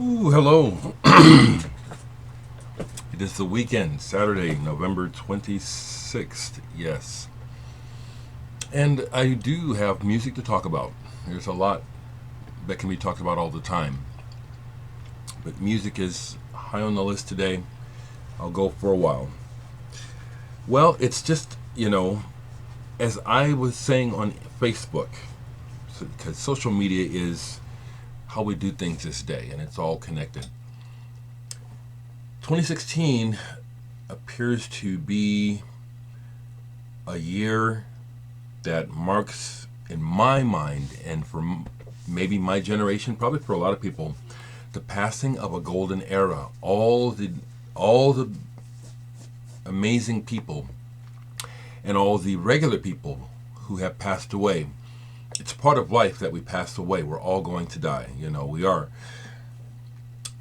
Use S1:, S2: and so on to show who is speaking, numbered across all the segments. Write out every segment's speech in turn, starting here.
S1: Ooh, hello. It is the weekend, Saturday, November 26th. Yes. And I do have music to talk about. There's a lot that can be talked about all the time. But music is high on the list today. I'll go for a while. Well, it's just, as I was saying on Facebook, because social media is how we do things this day, and it's all connected. 2016 appears to be a year that marks, in my mind, and for maybe my generation, probably for a lot of people, the passing of a golden era. All the amazing people and all the regular people who have passed away. It's part of life that we pass away. We're all going to die. We are.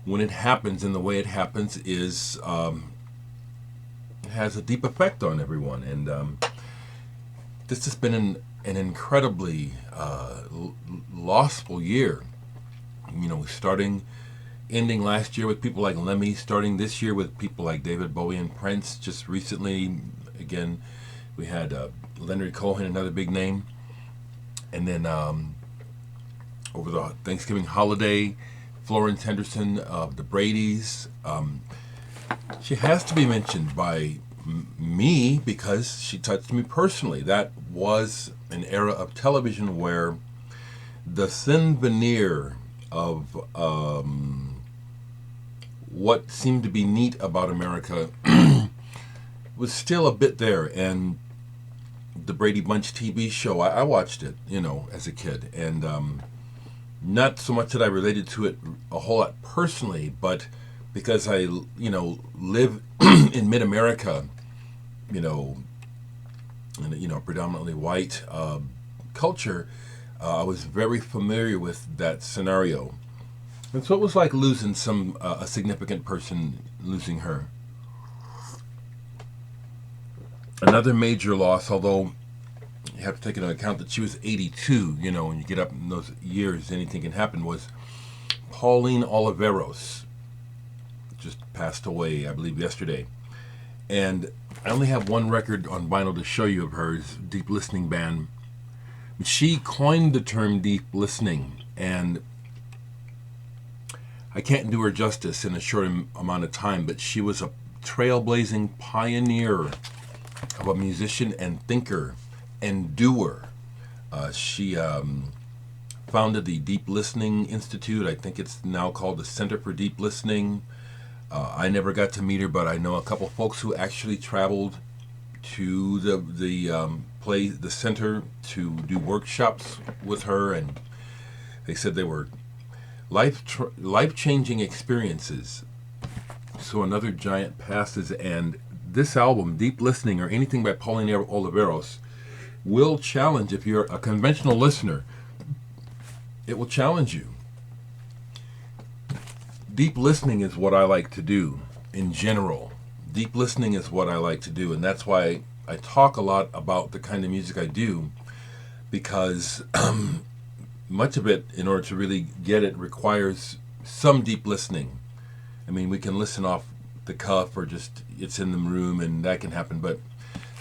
S1: When it happens and the way it happens is it has a deep effect on everyone. And this has been an incredibly lossful year. Ending last year with people like Lemmy, starting this year with people like David Bowie and Prince. Just recently, again, we had Leonard Cohen, another big name. And then over the Thanksgiving holiday, Florence Henderson of the Bradys. She has to be mentioned by me because she touched me personally. That was an era of television where the thin veneer of what seemed to be neat about America was still a bit there. And the Brady Bunch TV show, I watched it, as a kid. And not so much that I related to it a whole lot personally, but because I, live in mid-America, in predominantly white culture, I was very familiar with that scenario. And so it was like losing a significant person, losing her. Another major loss, although you have to take into account that she was 82, when you get up in those years, anything can happen, was Pauline Oliveros. Just passed away, I believe, yesterday. And I only have one record on vinyl to show you of hers, Deep Listening Band. She coined the term deep listening, and I can't do her justice in a short amount of time, but she was a trailblazing pioneer of a musician and thinker and doer. She founded the Deep Listening Institute. I think it's now called the Center for Deep Listening. I never got to meet her, but I know a couple folks who actually traveled to the center to do workshops with her, and they said they were life-changing experiences. So another giant passes, and this album, Deep Listening, or anything by Pauline Oliveros, will challenge, if you're a conventional listener, it will challenge you. Deep listening is what I like to do in general. Deep listening is what I like to do, and that's why I talk a lot about the kind of music I do, because much of it, in order to really get it, requires some deep listening. I mean, we can listen off the cuff or just it's in the room, and that can happen, but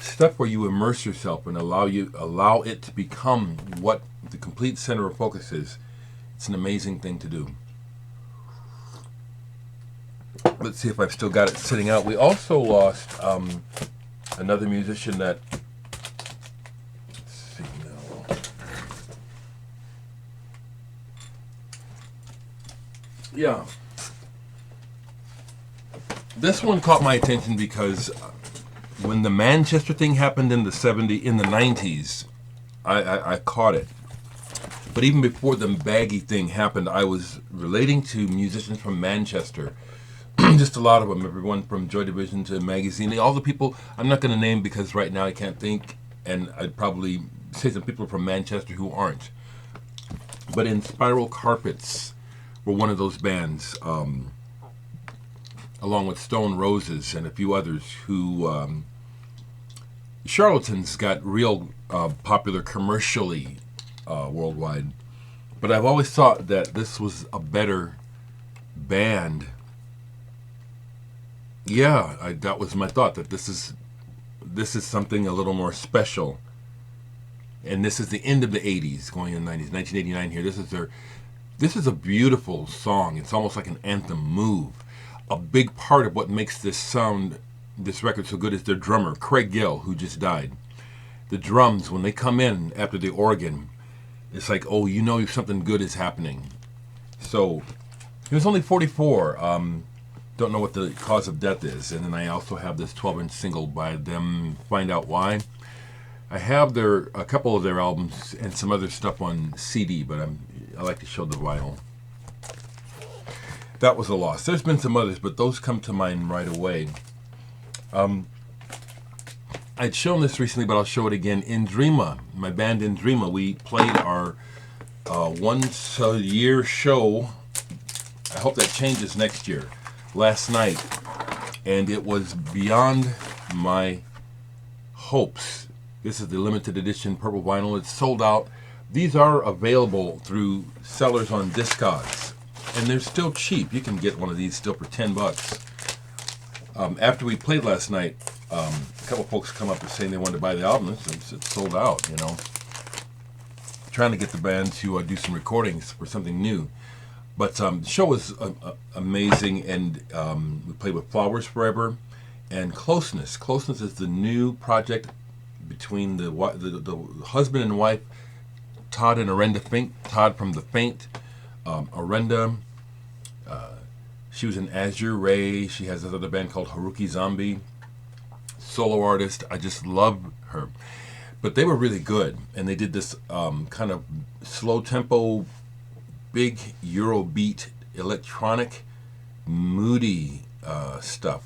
S1: stuff where you immerse yourself and allow it to become what the complete center of focus is, it's an amazing thing to do. Let's see if I've still got it sitting out. We also lost another musician that, let's see now. Yeah. This one caught my attention because when the Manchester thing happened in the 90s, I caught it. But even before the baggy thing happened, I was relating to musicians from Manchester. Just a lot of them, everyone from Joy Division to Magazine, all the people I'm not going to name because right now I can't think, and I'd probably say some people from Manchester who aren't. But in Spiral Carpets were one of those bands, along with Stone Roses and a few others who Charlatans got real popular commercially worldwide. But I've always thought that this was a better band, yeah, that was my thought, that this is something a little more special. And this is the end of the 80s, going in the 90s, 1989 here. This is a beautiful song. It's almost like an anthem move. A big part of what makes this record so good is their drummer, Craig Gill, who just died. The drums, when they come in after the organ, it's like, oh, you know something good is happening. So, he was only 44. Don't know what the cause of death is. And then I also have this 12-inch single by them, Find Out Why. I have a couple of their albums and some other stuff on CD, but I like to show the vinyl. That was a loss. There's been some others, but those come to mind right away. I'd shown this recently, but I'll show it again. Indrima, my band Indrima, we played our once-a-year show. I hope that changes next year. Last night, and it was beyond my hopes. This is the limited edition purple vinyl. It's sold out. These are available through sellers on Discogs, and they're still cheap. You can get one of these still for $10. After we played last night, a couple folks come up and saying they wanted to buy the album. It's sold out, you know. Trying to get the band to do some recordings for something new. But the show was amazing, and we played with Flowers Forever and Closeness. Closeness is the new project between the husband and wife, Todd and Arenda Fink. Todd from The Faint. Arenda, she was in Azure Ray. She has this other band called Haruki Zombie. Solo artist. I just love her. But they were really good, and they did this kind of slow tempo, big Eurobeat, electronic, moody stuff.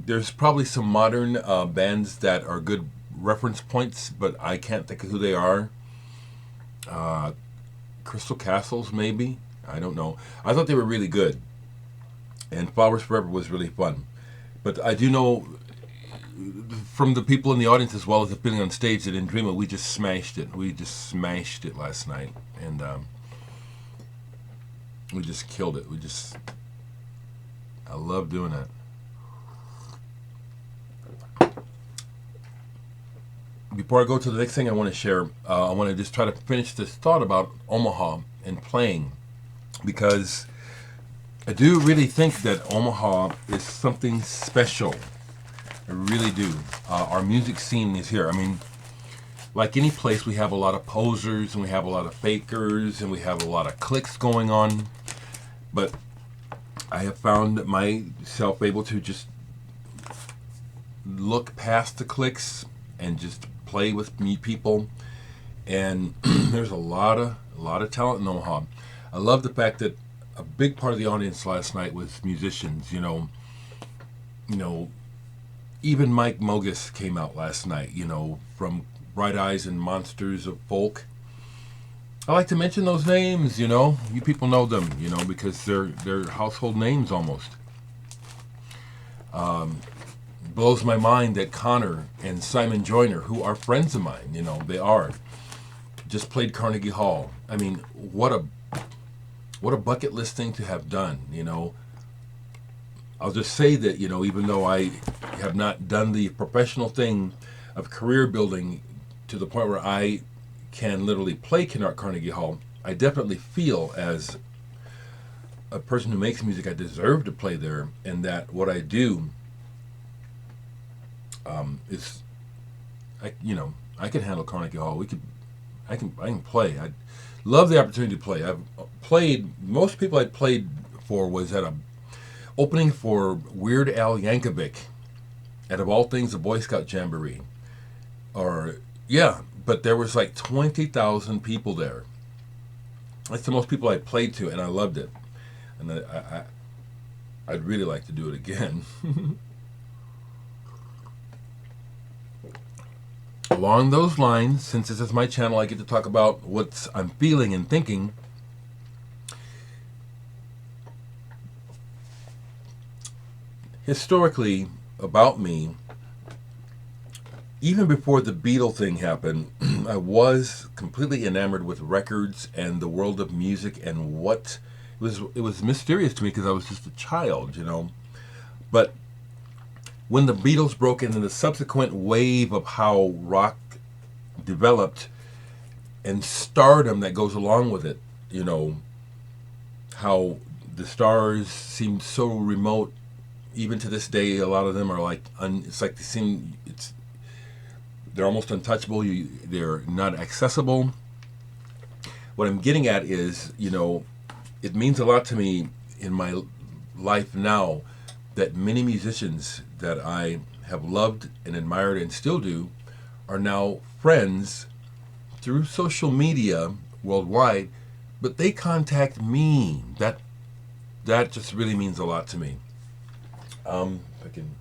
S1: There's probably some modern bands that are good reference points, but I can't think of who they are. Crystal Castles, maybe? I don't know. I thought they were really good. And Flowers Forever was really fun. But I do know from the people in the audience as well as the feeling on stage that in Dreamer, we just smashed it. We just smashed it last night. And we just killed it. I love doing that. Before I go to the next thing I want to share, I want to just try to finish this thought about Omaha and playing, because I do really think that Omaha is something special. I really do. Our music scene is here. I mean, like any place, we have a lot of posers and we have a lot of fakers and we have a lot of cliques going on. But I have found myself able to just look past the cliques and just play with people. And there's a lot of talent in Omaha. I love the fact that a big part of the audience last night was musicians. You know, even Mike Mogus came out last night. You know, from Bright Eyes and Monsters of Folk. I like to mention those names. You know, you people know them. You know, because they're household names almost. Blows my mind that Connor and Simon Joyner, who are friends of mine, you know, they are, just played Carnegie Hall. I mean, what a bucket list thing to have done, you know. I'll just say that, you know, even though I have not done the professional thing of career building to the point where I can literally play Carnegie Hall, I definitely feel as a person who makes music, I deserve to play there, and that what I do is, I can handle Carnegie Hall. I can play. I love the opportunity to play. I've played. Most people I played for was at a opening for Weird Al Yankovic at, of all things, a Boy Scout Jamboree. But there was like 20,000 people there. That's the most people I played to, and I loved it. And I'd really like to do it again. Along those lines, since this is my channel, I get to talk about what I'm feeling and thinking. Historically, about me, even before the Beatle thing happened, I was completely enamored with records and the world of music and what it was mysterious to me because I was just a child, But when the Beatles broke in and the subsequent wave of how rock developed and stardom that goes along with it, how the stars seemed so remote. Even to this day, a lot of them are like it's like they're almost untouchable. They're not accessible. What I'm getting at is, it means a lot to me in my life now that many musicians that I have loved and admired and still do are now friends through social media worldwide, but they contact me. That just really means a lot to me. If I can,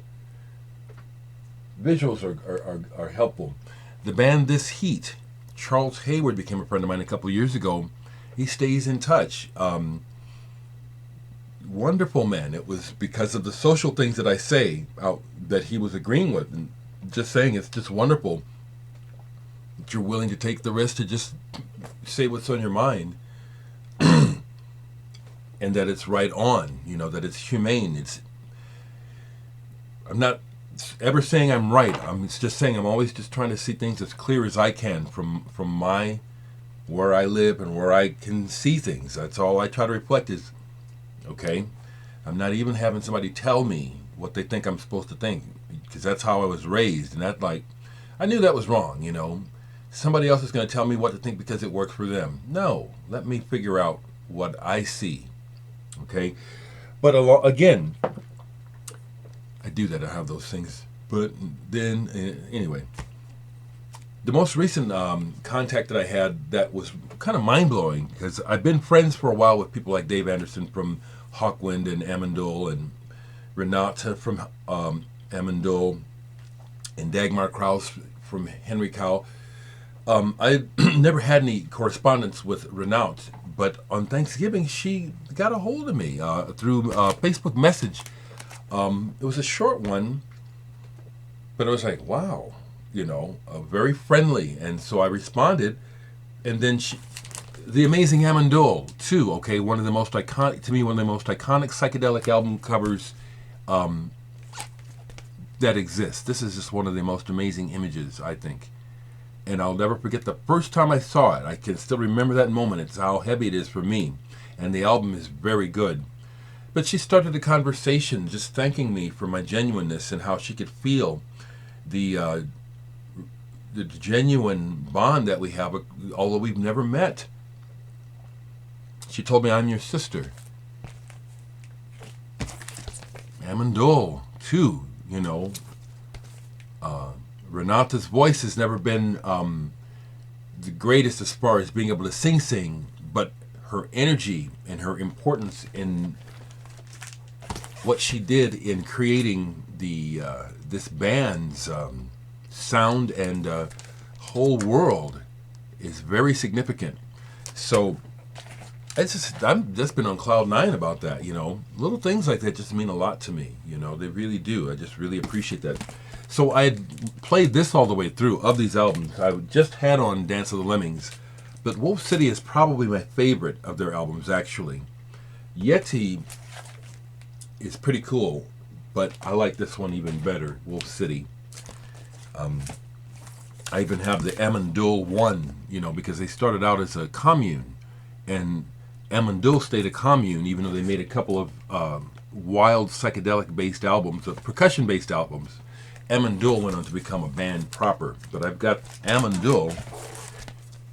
S1: visuals are helpful. The band This Heat, Charles Hayward became a friend of mine a couple of years ago. He stays in touch. Wonderful man. It was because of the social things that I say that he was agreeing with, and just saying it's just wonderful that you're willing to take the risk to just say what's on your mind, and that it's right on. That it's humane. I'm not ever saying I'm right. I'm just saying I'm always just trying to see things as clear as I can from where I live and where I can see things. That's all I try to reflect is, okay, I'm not even having somebody tell me what they think I'm supposed to think, because that's how I was raised, and I knew that was wrong. Somebody else is going to tell me what to think because it works for them. No, let me figure out what I see. Okay, but again, I do that. I have those things. But then, anyway, the most recent contact that I had that was kind of mind-blowing, because I've been friends for a while with people like Dave Anderson from Hawkwind and Amon Düül, and Renata from Amon Düül, and Dagmar Krause from Henry Cow. I never had any correspondence with Renate, but on Thanksgiving she got a hold of me through Facebook message. It was a short one, but I was like, wow, very friendly. And so I responded, and then the amazing Amon Düül too. Okay, one of the most iconic psychedelic album covers that exists. This is just one of the most amazing images, I think. And I'll never forget the first time I saw it. I can still remember that moment. It's how heavy it is for me. And the album is very good. But she started a conversation just thanking me for my genuineness and how she could feel the genuine bond that we have, although we've never met. She told me, I'm your sister. Amon Düül, too, Renata's voice has never been the greatest as far as being able to sing, but her energy and her importance in what she did in creating this band's sound and whole world is very significant. So I'm just been on cloud nine about that. Little things like that just mean a lot to me. They really do. I just really appreciate that. So I had played this all the way through of these albums. I just had on Dance of the Lemmings, but Wolf City is probably my favorite of their albums, actually. Yeti is pretty cool, but I like this one even better, Wolf City. I even have the Amon Düül one, because they started out as a commune, and Amon Düül stayed a commune, even though they made a couple of wild psychedelic-based albums, percussion-based albums. Amon Düül went on to become a band proper, but I've got Amon Düül.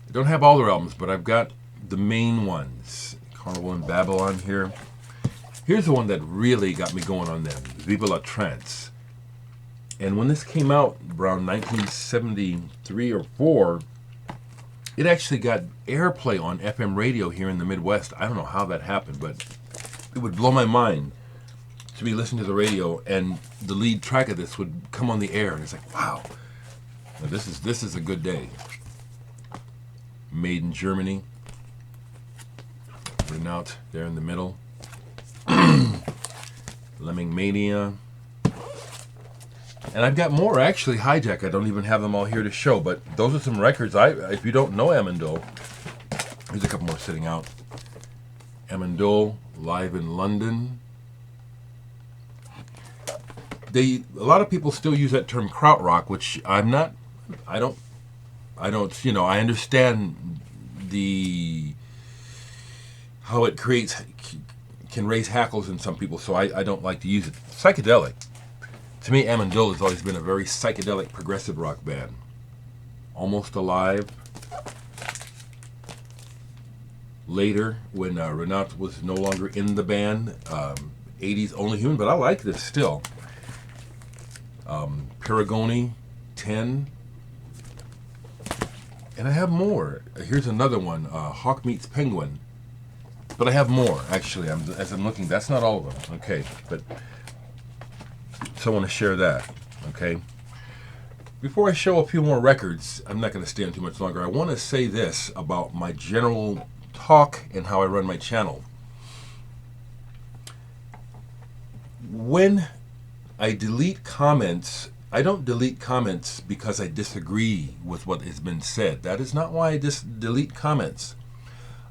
S1: I don't have all their albums, but I've got the main ones. Carnival in Babylon here. Here's the one that really got me going on them, Viva la Trance. And when this came out around 1973 or 4, it actually got airplay on FM radio here in the Midwest. I don't know how that happened, but it would blow my mind to be listening to the radio and the lead track of this would come on the air, and it's like, wow, now this is a good day. Made in Germany. Renate there in the middle. Lemming Mania. And I've got more actually, Hijack. I don't even have them all here to show, but those are some records. If you don't know Amon Düül, there's a couple more sitting out. Amon Düül, live in London. A lot of people still use that term krautrock, which I'm not. I don't. I understand how it can raise hackles in some people, so I don't like to use it. Psychedelic. To me, Amon Düül has always been a very psychedelic progressive rock band. Almost Alive. Later, when Renat was no longer in the band, 80s Only Human, but I like this still. Paragoni, 10. And I have more. Here's another one, Hawk Meets Penguin. But I have more, actually, as I'm looking. That's not all of them, okay. But so I want to share that, okay. Before I show a few more records, I'm not going to stay on too much longer. I want to say this about my general talk and how I run my channel. When I delete comments, I don't delete comments because I disagree with what has been said. That is not why I delete comments.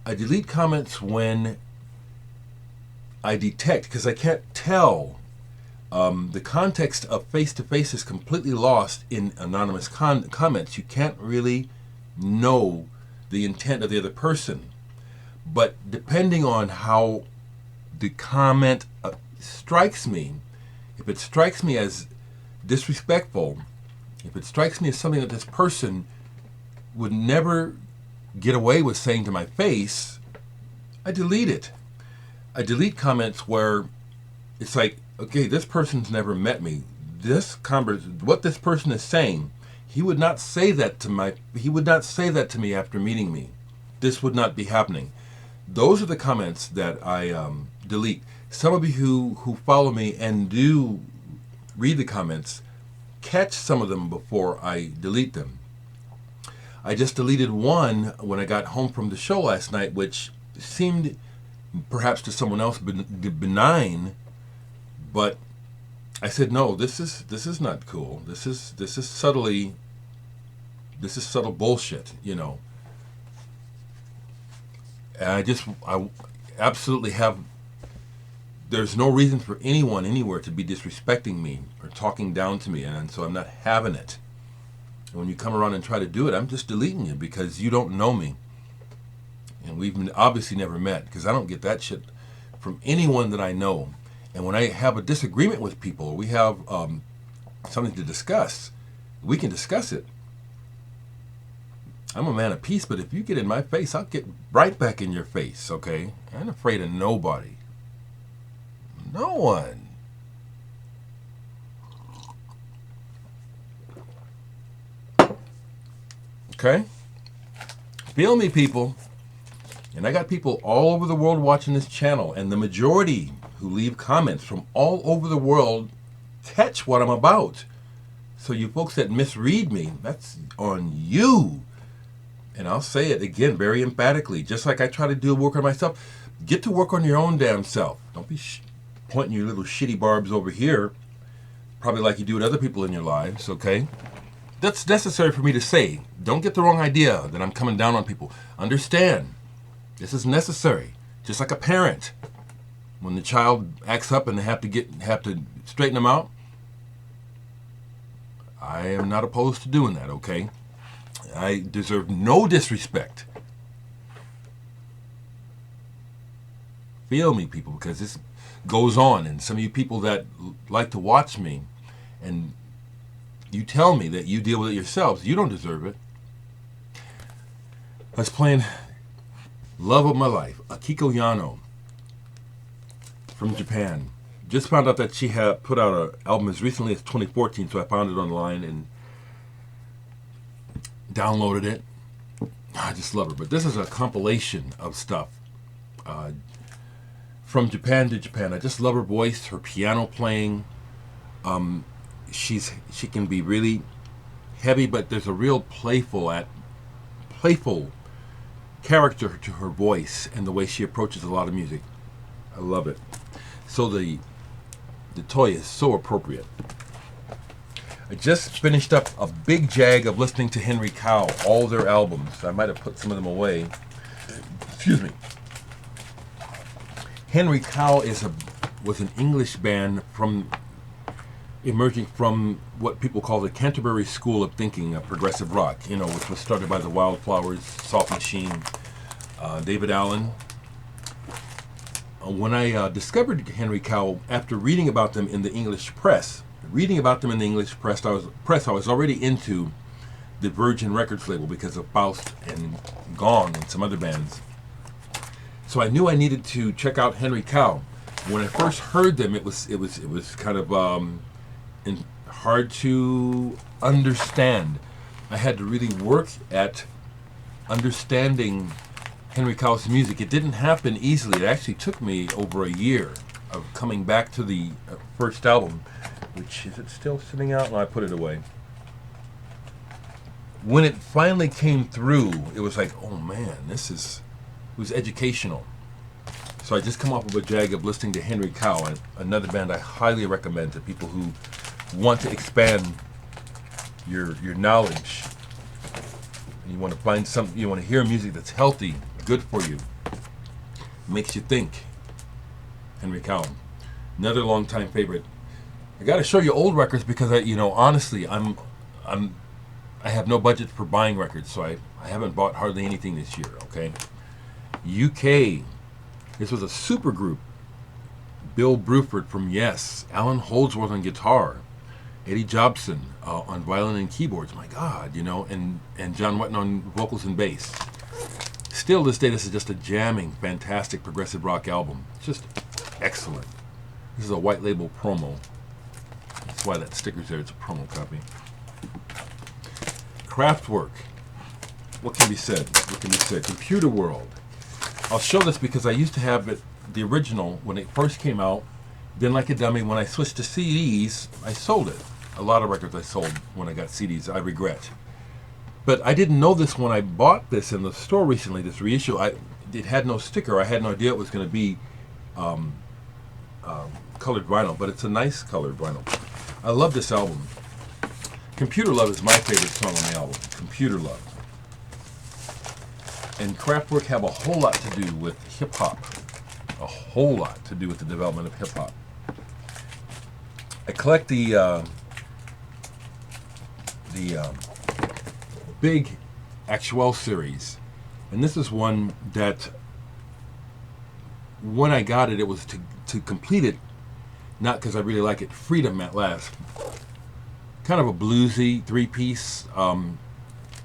S1: I delete comments when I detect, because I can't tell. The context of face-to-face is completely lost in anonymous comments. You can't really know the intent of the other person. But depending on how the comment strikes me, if it strikes me as disrespectful, if it strikes me as something that this person would never get away with saying to my face, I delete it. I delete comments where it's like, okay, this person's never met me. What this person is saying, he would not say that to me after meeting me. This would not be happening. Those are the comments that I delete. Some of you who follow me and do read the comments catch some of them before I delete them. I just deleted one when I got home from the show last night, which seemed perhaps to someone else benign, but I said, no, this is not cool. This is subtle bullshit, you know. And I absolutely have, there's no reason for anyone anywhere to be disrespecting me or talking down to me, and so I'm not having it. And when you come around and try to do it, I'm just deleting you because you don't know me. And we've obviously never met, because I don't get that shit from anyone that I know. And when I have a disagreement with people, we have something to discuss, we can discuss it. I'm a man of peace, but if you get in my face, I'll get right back in your face, okay? I ain't afraid of nobody. No one. Okay? Feel me, people. And I got people all over the world watching this channel, and the majority who leave comments from all over the world catch what I'm about. So you folks that misread me, that's on you. And I'll say it again very emphatically, just like I try to do work on myself. Get to work on your own damn self. Don't be pointing your little shitty barbs over here, probably like you do with other people in your lives, okay? That's necessary for me to say. Don't get the wrong idea that I'm coming down on people. Understand, this is necessary. Just like a parent, when the child acts up and they have to straighten them out. I am not opposed to doing that, okay? I deserve no disrespect. Feel me, people, because this goes on, and some of you people that like to watch me and you tell me that you deal with it yourselves, you don't deserve it. I was playing Love of My Life, Akiko Yano from Japan. Just found out that she had put out an album as recently as 2014, so I found it online and downloaded it. I just love her. But this is a compilation of stuff from Japan to Japan. I just love her voice, her piano playing. She can be really heavy, but there's a real playful character to her voice and the way she approaches a lot of music. I love it. So the toy is so appropriate. I just finished up a big jag of listening to Henry Cowell, all their albums. I might have put some of them away. Excuse me. Henry Cowell was an English band emerging from what people call the Canterbury School of Thinking of progressive rock, which was started by the Wildflowers, Soft Machine, David Allen. When I discovered Henry Cowell after reading about them in the English press, I was already into the Virgin Records label because of Faust and Gong and some other bands. So I knew I needed to check out Henry Cowell. When I first heard them, it was kind of hard to understand. I had to really work at understanding Henry Cowell's music. It didn't happen easily. It actually took me over a year of coming back to the first album, which, is it still sitting out? No, I put it away. When it finally came through, it was like, oh man, it was educational. So I just come off of a jag of listening to Henry Cowell, another band I highly recommend to people who want to expand your knowledge. And you want to find you want to hear music that's healthy, good for you, makes you think. Henry Cowell, another longtime favorite. I got to show you old records because honestly, I have no budget for buying records, so I haven't bought hardly anything this year. Okay, UK. This was a super group. Bill Bruford from Yes, Alan Holdsworth on guitar, Eddie Jobson on violin and keyboards. My God, and John Wetton on vocals and bass. Still, this day, this is just a jamming, fantastic progressive rock album. It's just excellent. This is a white label promo. That's why that sticker's there. It's a promo copy. Kraftwerk. What can be said? Computer World. I'll show this because I used to have it, the original, when it first came out. Then, like a dummy, when I switched to CDs, I sold it. A lot of records I sold when I got CDs, I regret. But I didn't know this when I bought this in the store recently, this reissue. It had no sticker. I had no idea it was going to be colored vinyl, but it's a nice colored vinyl. I love this album. Computer Love is my favorite song on the album. Computer Love. And Kraftwerk have a whole lot to do with hip-hop. A whole lot to do with the development of hip-hop. I collect the big Actuel series. And this is one that, when I got it, it was to complete it, not because I really like it. Freedom at Last. Kind of a bluesy three-piece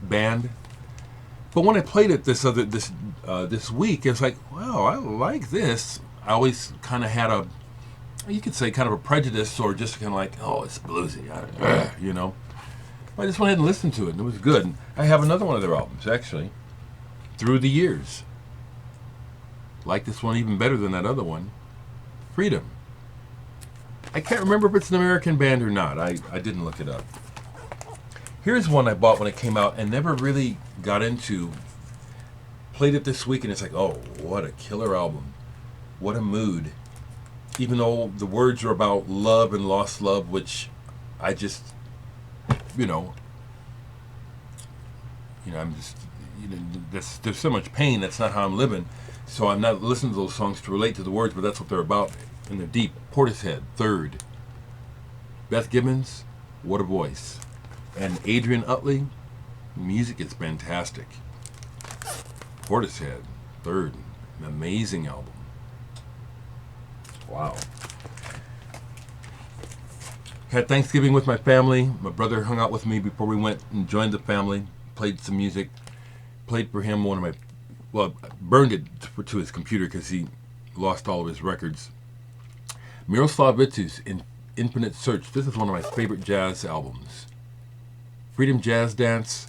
S1: band. But when I played it this week, it's like, wow, I like this. I always kind of had you could say kind of a prejudice, or just kind of like, oh, it's bluesy, I just went ahead and listened to it, and it was good. I have another one of their albums, actually, Through the Years. Like this one even better than that other one, Freedom. I can't remember if it's an American band or not. I didn't look it up. Here's one I bought when it came out and never really got into. Played it this week and it's like, oh, what a killer album. What a mood. Even though the words are about love and lost love, which I just, I'm just, there's so much pain. That's not how I'm living. So I'm not listening to those songs to relate to the words, but that's what they're about. And they're deep. Portishead, Third. Beth Gibbons, what a voice. And Adrian Utley, music is fantastic. Portishead, Third, an amazing album. Wow. Had Thanksgiving with my family. My brother hung out with me before we went and joined the family. Played some music. Played for him burned it to his computer because he lost all of his records. Miroslav Vitou's Infinite Search. This is one of my favorite jazz albums. Freedom Jazz Dance,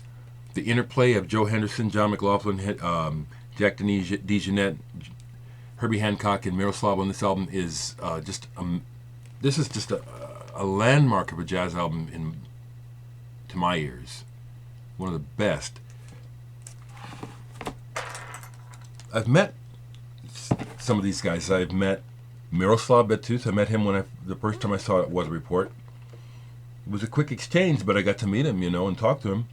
S1: the interplay of Joe Henderson, John McLaughlin, Jack DeJohnette, Herbie Hancock, and Miroslav on this album is this is just a landmark of a jazz album to my ears. One of the best. I've met some of these guys. I've met Miroslav Vitous. I met him the first time I saw It Was a Report. It was a quick exchange, but I got to meet him, and talk to him.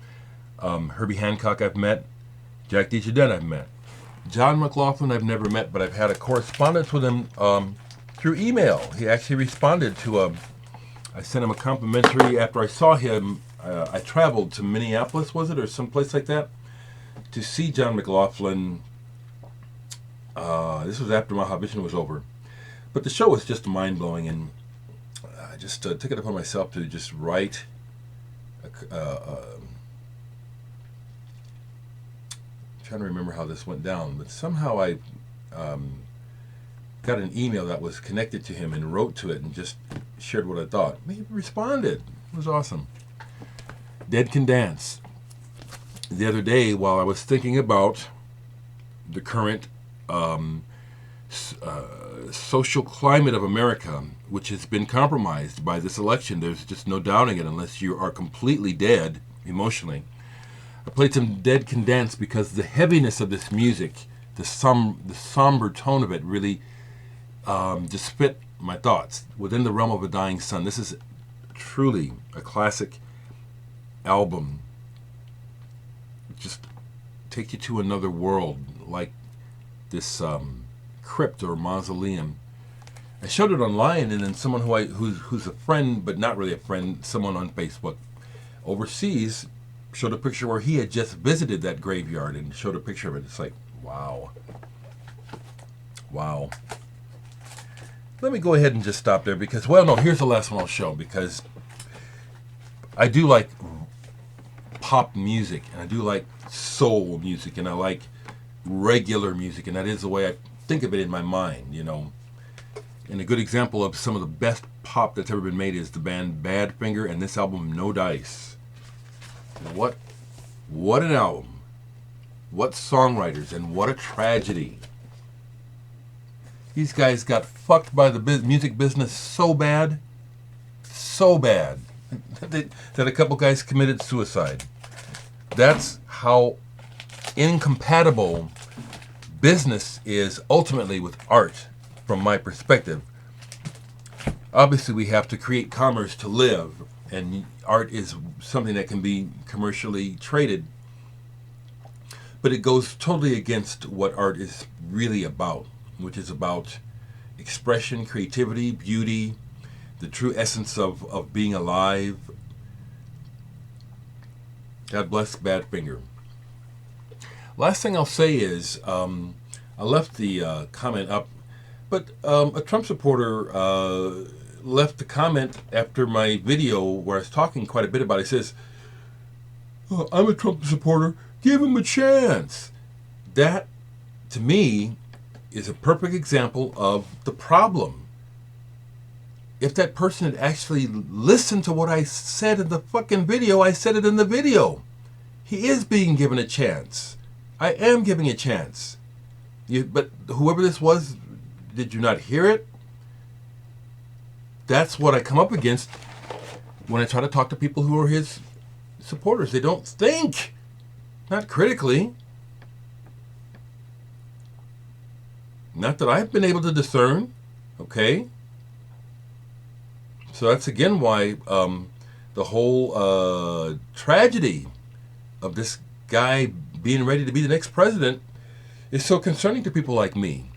S1: Herbie Hancock I've met. Jack DeJardin I've met. John McLaughlin I've never met, but I've had a correspondence with him through email. He actually responded to I sent him a complimentary after I saw him. I traveled to Minneapolis, was it, or someplace like that, to see John McLaughlin. This was after Mahavishnu was over. But the show was just mind-blowing, and I just took it upon myself to just write trying to remember how this went down, but somehow I got an email that was connected to him and wrote to it and just shared what I thought. He responded. It was awesome. Dead Can Dance. The other day, while I was thinking about the current social climate of America, which has been compromised by this election, there's just no doubting it unless you are completely dead emotionally. I played some Dead Can Dance because the heaviness of this music, the somber tone of it really just fit my thoughts. Within the Realm of a Dying Sun, this is truly a classic album. Just take you to another world, like this crypt or mausoleum. I showed it online, and then someone who's a friend, but not really a friend, someone on Facebook overseas, showed a picture where he had just visited that graveyard and showed a picture of it. It's like, wow. Wow. Let me go ahead and just stop there because, well, no, here's the last one I'll show, because I do like pop music, and I do like soul music, and I like regular music, and that is the way I think of it in my mind, And a good example of some of the best pop that's ever been made is the band Badfinger and this album, No Dice. What an album. What songwriters, and what a tragedy. These guys got fucked by the music business so bad that a couple guys committed suicide. That's how incompatible business is ultimately with art, from my perspective. Obviously, we have to create commerce to live, and art is something that can be commercially traded, but it goes totally against what art is really about, which is about expression, creativity, beauty, the true essence of being alive. God bless Badfinger. Last thing I'll say is, I left the comment up, but a Trump supporter left a comment after my video where I was talking quite a bit about it. He says, "Oh, I'm a Trump supporter, give him a chance." That, to me, is a perfect example of the problem. If that person had actually listened to what I said in the fucking video, I said it in the video. He is being given a chance. I am giving a chance. But whoever this was, did you not hear it? That's what I come up against when I try to talk to people who are his supporters. They don't think, not critically. Not that I've been able to discern, okay? So that's again why the whole tragedy of this guy being ready to be the next president is so concerning to people like me.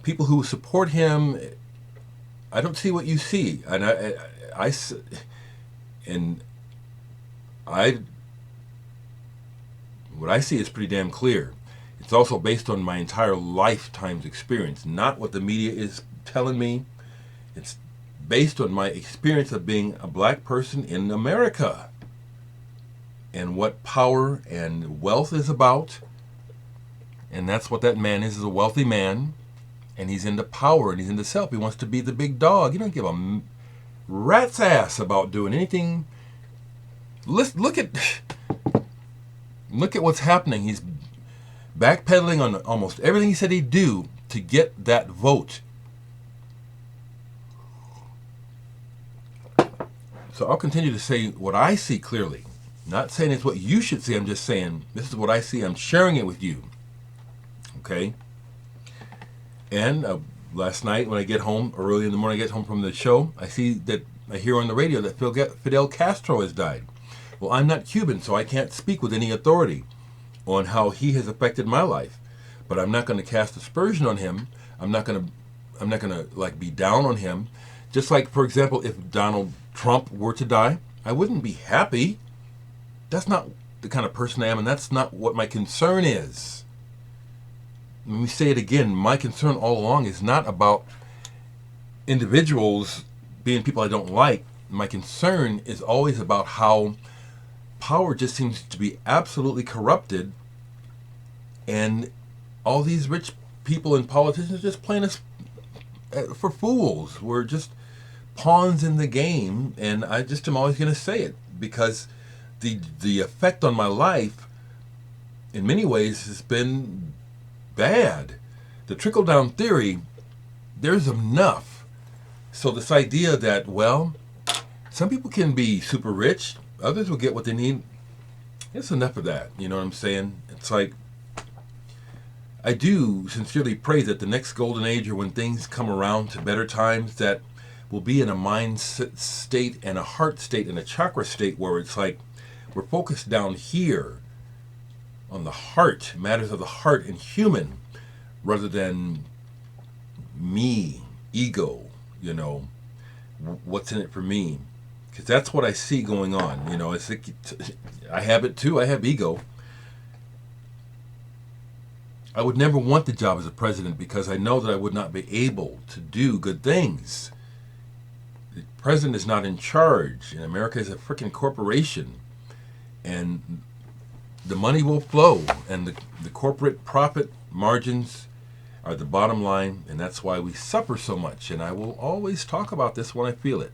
S1: People who support him, I don't see what you see, and what I see is pretty damn clear. It's also based on my entire lifetime's experience, not what the media is telling me. It's based on my experience of being a black person in America and what power and wealth is about. And that's what that man is a wealthy man. And he's into power and he's into self. He wants to be the big dog. He don't give a rat's ass about doing anything. Look at what's happening. He's backpedaling on almost everything he said he'd do to get that vote. So I'll continue to say what I see clearly. Not saying it's what you should see. I'm just saying this is what I see. I'm sharing it with you. Okay? And last night when I get home, or early in the morning I get home from the show, I see that I hear on the radio that Fidel Castro has died. Well, I'm not Cuban, so I can't speak with any authority on how he has affected my life. But I'm not going to cast aspersion on him. I'm not going to like be down on him. Just like, for example, if Donald Trump were to die, I wouldn't be happy. That's not the kind of person I am, and that's not what my concern is. Let me say it again. My concern all along is not about individuals being people I don't like. My concern is always about how power just seems to be absolutely corrupted, and all these rich people and politicians are just playing us for fools. We're just pawns in the game, and I just am always going to say it because the effect on my life in many ways has been bad. The trickle-down theory, there's enough. So this idea that, well, some people can be super rich, others will get what they need, it's enough of that. You know what I'm saying? It's like, I do sincerely pray that the next golden age, or when things come around to better times, that will be in a mind state and a heart state and a chakra state where it's like we're focused down here on the heart, matters of the heart and human, rather than me, ego, you know, what's in it for me. Because that's what I see going on. You know, it's like, I have it too. I have ego. I would never want the job as a president because I know that I would not be able to do good things. The president is not in charge, and America is a freaking corporation. And the money will flow, and the corporate profit margins are the bottom line, and that's why we suffer so much. And I will always talk about this when I feel it.